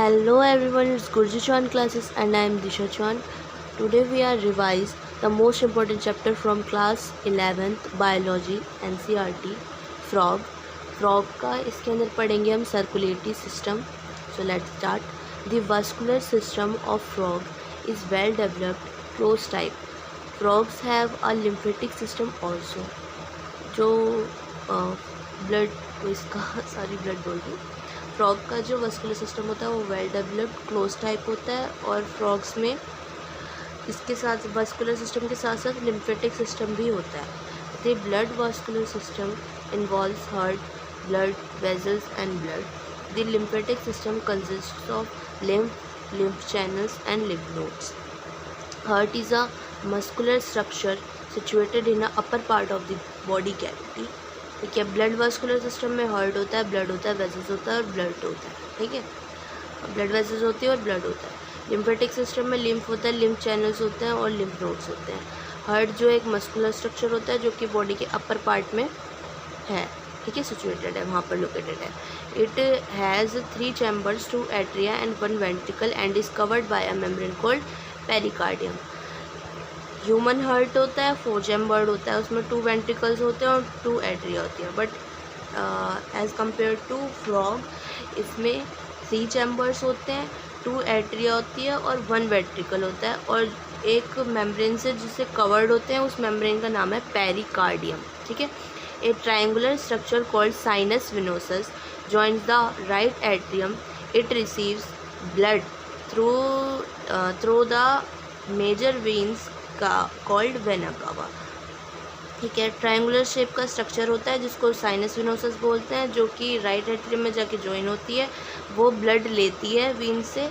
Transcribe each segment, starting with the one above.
Hello everyone, it's Gurji Chauhan classes and I am Disha Chauhan. Today we are revise the most important chapter from class 11th biology NCERT frog. Frog का इसके अंदर पढ़ेंगे हम circulatory system. So let's start. The vascular system of frog is well developed, close type. Frogs have a lymphatic system also. जो blood इसका blood बोल रही frog का जो वस्कुलर सिस्टम होता है वो वेल डेवलप्ड क्लोज टाइप होता है और फ्रॉग्स में इसके साथ वस्कुलर सिस्टम के साथ साथ लिम्फेटिक सिस्टम भी होता है। The blood vascular system involves heart, blood vessels and blood. The lymphatic system consists of lymph channels and lymph nodes. Heart is a muscular structure situated in the upper part of the body cavity. ठीक है, blood vascular system में heart होता है, blood होता है, vessels होता है और ब्लड होता है। ठीक है, ब्लड वेसल्स होती है और ब्लड होता है। लिम्फेटिक सिस्टम में लिम्फ होता है, लिम्फ चैनल्स होते हैं और लिम्फ नोड्स होते हैं। हार्ट जो एक मस्कुलर स्ट्रक्चर होता है जो कि बॉडी के अपर पार्ट में है, ठीक है, सिचुएटेड है, वहाँ पर लोकेटेड है। It has 3 chambers, 2 atria and 1 ventricle and is covered by a membrane called pericardium. Human heart होता है, 4 चैम्बर्ड होता है, उसमें 2 वेंट्रिकल्स होते हैं और 2 एट्रिया होती है। But as compare to frog इसमें 3 चैम्बर्स होते हैं, 2 एट्रिया होती है और 1 वेंट्रिकल होता है और एक मेम्ब्रेन से जिससे कवर्ड होते हैं उस मेम्ब्रेन का नाम है पेरिकार्डियम। ठीक है, a triangular structure called sinus venosus joins the right atrium. It receives blood through the major veins called vena cava. ठीक है, ट्रायंगुलर शेप का स्ट्रक्चर होता है जिसको साइनस विनोसस बोलते हैं, जो कि राइट एट्रियम में जाके ज्वाइन होती है, वो ब्लड लेती है वीन से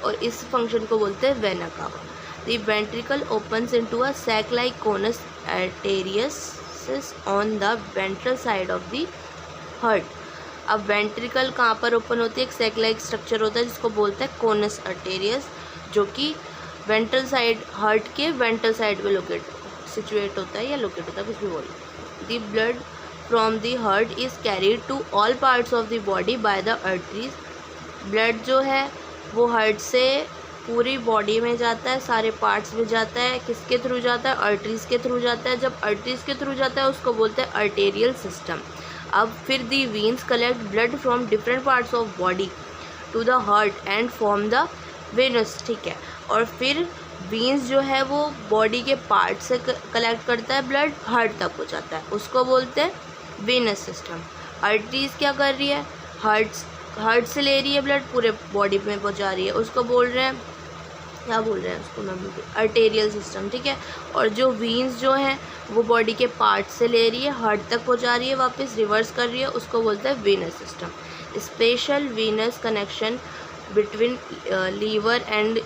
और इस फंक्शन को बोलते हैं vena cava. The ventricle opens into a sac like conus arteriosus on the ventral side of the heart. अब वेंट्रिकल कहाँ पर ओपन होती है? एक सैक लाइक स्ट्रक्चर होता है जिसको बोलते हैं कोनस आर्टेरियस, जो कि वेंट्रल साइड, हार्ट के वेंट्रल साइड पे सिचुएट होता है या लोकेट होता है, कुछ भी बोलो. The blood from the heart is carried to all parts of the body by the arteries. Blood जो है वो हार्ट से पूरी बॉडी में जाता है, सारे पार्ट्स में जाता है. किसके थ्रू जाता है? आर्टरीज के थ्रू जाता है. जब आर्टरीज के थ्रू जाता है उसको बोलते हैं आर्टेरियल सिस्टम. अब फिर the veins collect blood from different parts of body to the heart and form the venous. ठीक है, और फिर वीन्स जो है वो बॉडी के पार्ट से कलेक्ट करता है, ब्लड हार्ट तक हो जाता है, उसको बोलते हैं वेनस सिस्टम. आर्टरीज क्या कर रही है? हार्ट से ले रही है ब्लड, पूरे बॉडी में पहुंचा रही है, उसको बोल रहे हैं, क्या बोल रहे हैं उसको, मैं बोल रही आर्टेरियल सिस्टम. ठीक है, और जो वीन्स जो हैं वो बॉडी के पार्ट से ले रही है, हार्ट तक पहुंचा रही है, वापस रिवर्स कर रही है, उसको बोलते हैं venous system. Special venous connection between liver and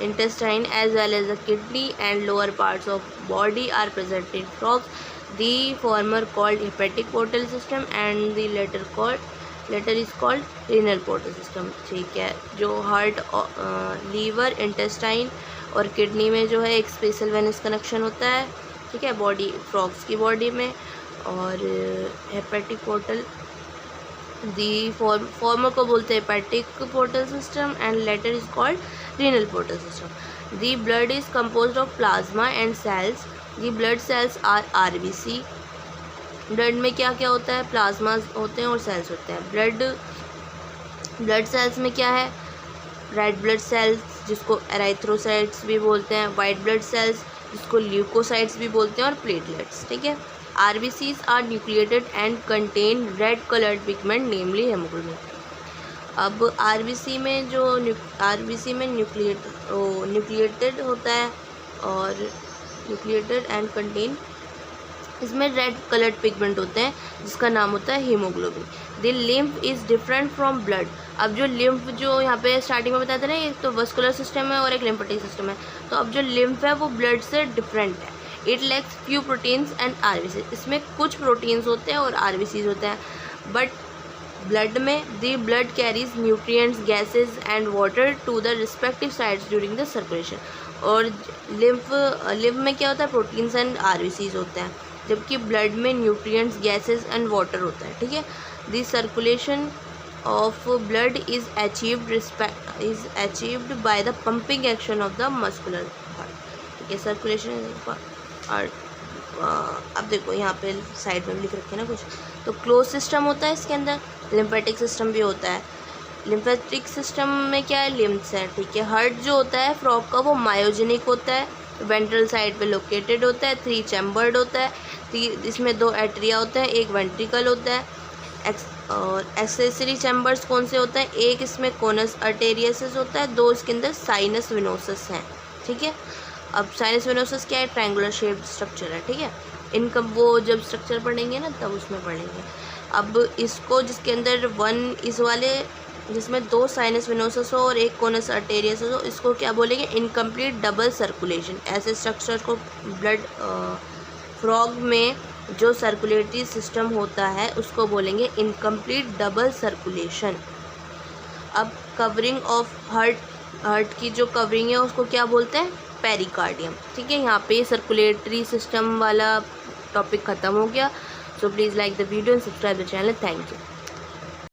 intestine as well as the kidney and lower parts of body are present in frogs. The former called hepatic portal system and the later is called renal portal system. ठीक है, जो heart, liver, intestine और kidney में जो है एक special venous connection होता है. ठीक है, बॉडी, फ्रॉग्स की बॉडी में. और हेपेटिक पोर्टल, दी फॉर्मर को बोलते हैं hepatic portal system and latter is called renal portal system. The blood is composed of plasma and cells. The blood cells are RBC. Blood में क्या क्या होता है? प्लाज्मा होते हैं और सेल्स होते हैं. ब्लड सेल्स में क्या है? रेड ब्लड सेल्स जिसको एराइथ्रोसाइट्स भी बोलते हैं, वाइट ब्लड सेल्स जिसको ल्यूकोसाइट्स भी बोलते हैं और प्लेटलेट्स. ठीक है, RBCs are nucleated and contain red colored pigment namely hemoglobin. अब RBC में न्यूक्लिएटेड होता है और न्यूक्लिएटेड एंड कंटेन, इसमें रेड कलर्ड पिगमेंट होते हैं जिसका नाम होता है haemoglobin. The lymph is different from blood. अब जो लिम्फ, जो यहाँ पे स्टार्टिंग में बताया था ना, एक तो वस्कुलर सिस्टम है और एक लिम्फेटिक सिस्टम है, तो अब जो लिम्फ है वो ब्लड से डिफरेंट है. It lacks few proteins and RBC. इसमें कुछ प्रोटीन्स होते हैं और आरबीसीज होते हैं. बट ब्लड में the blood carries nutrients, gases and water to the respective sides during the circulation. और लिम्फ में क्या होता है? प्रोटीन्स एंड आरबीसीज होते हैं, जबकि ब्लड में न्यूट्रिएंट्स, गैसेज एंड वाटर होता है. ठीक है, the circulation of blood is achieved by the pumping action of the muscular heart. ठीक है, सर्कुलेशन हार्ट। अब देखो यहाँ पे साइड में लिख रखे हैं ना कुछ, तो क्लोज सिस्टम होता है इसके अंदर, लिम्फेटिक सिस्टम भी होता है। लिम्फेटिक सिस्टम में क्या है, लिम्फ्स है। ठीक है, हार्ट जो होता है फ्रॉग का वो मायोजेनिक होता है, वेंट्रल साइड पे लोकेटेड होता है, 3 चैम्बर्ड होता है, इसमें 2 एट्रिया होता है, 1 वेंट्रिकल होता है। और एक्सेसरी चैम्बर्स कौन से होते हैं, एक इसमें कोनस आर्टेरियसिस होता है, 2 इसके अंदर साइनस विनोसस हैं। ठीक है, अब साइनस विनोसस क्या है, ट्रायंगुलर शेप्ड स्ट्रक्चर है। ठीक है, इनका वो जब स्ट्रक्चर पढ़ेंगे ना तब उसमें पढ़ेंगे। अब इसको जिसके अंदर 1 इस वाले जिसमें 2 साइनस विनोसस हो और 1 कोनस आर्टेरियसिस हो, इसको क्या बोलेंगे, इनकम्प्लीट डबल सर्कुलेशन। ऐसे स्ट्रक्चर को ब्लड फ्रॉग में जो सर्कुलेटरी सिस्टम होता है उसको बोलेंगे इनकम्प्लीट डबल सर्कुलेशन। अब कवरिंग ऑफ हार्ट की जो कवरिंग है उसको क्या बोलते हैं, पेरिकार्डियम। ठीक है, यहाँ पे सर्कुलेटरी सिस्टम वाला टॉपिक ख़त्म हो गया। So please like the video and subscribe the channel. Thank you.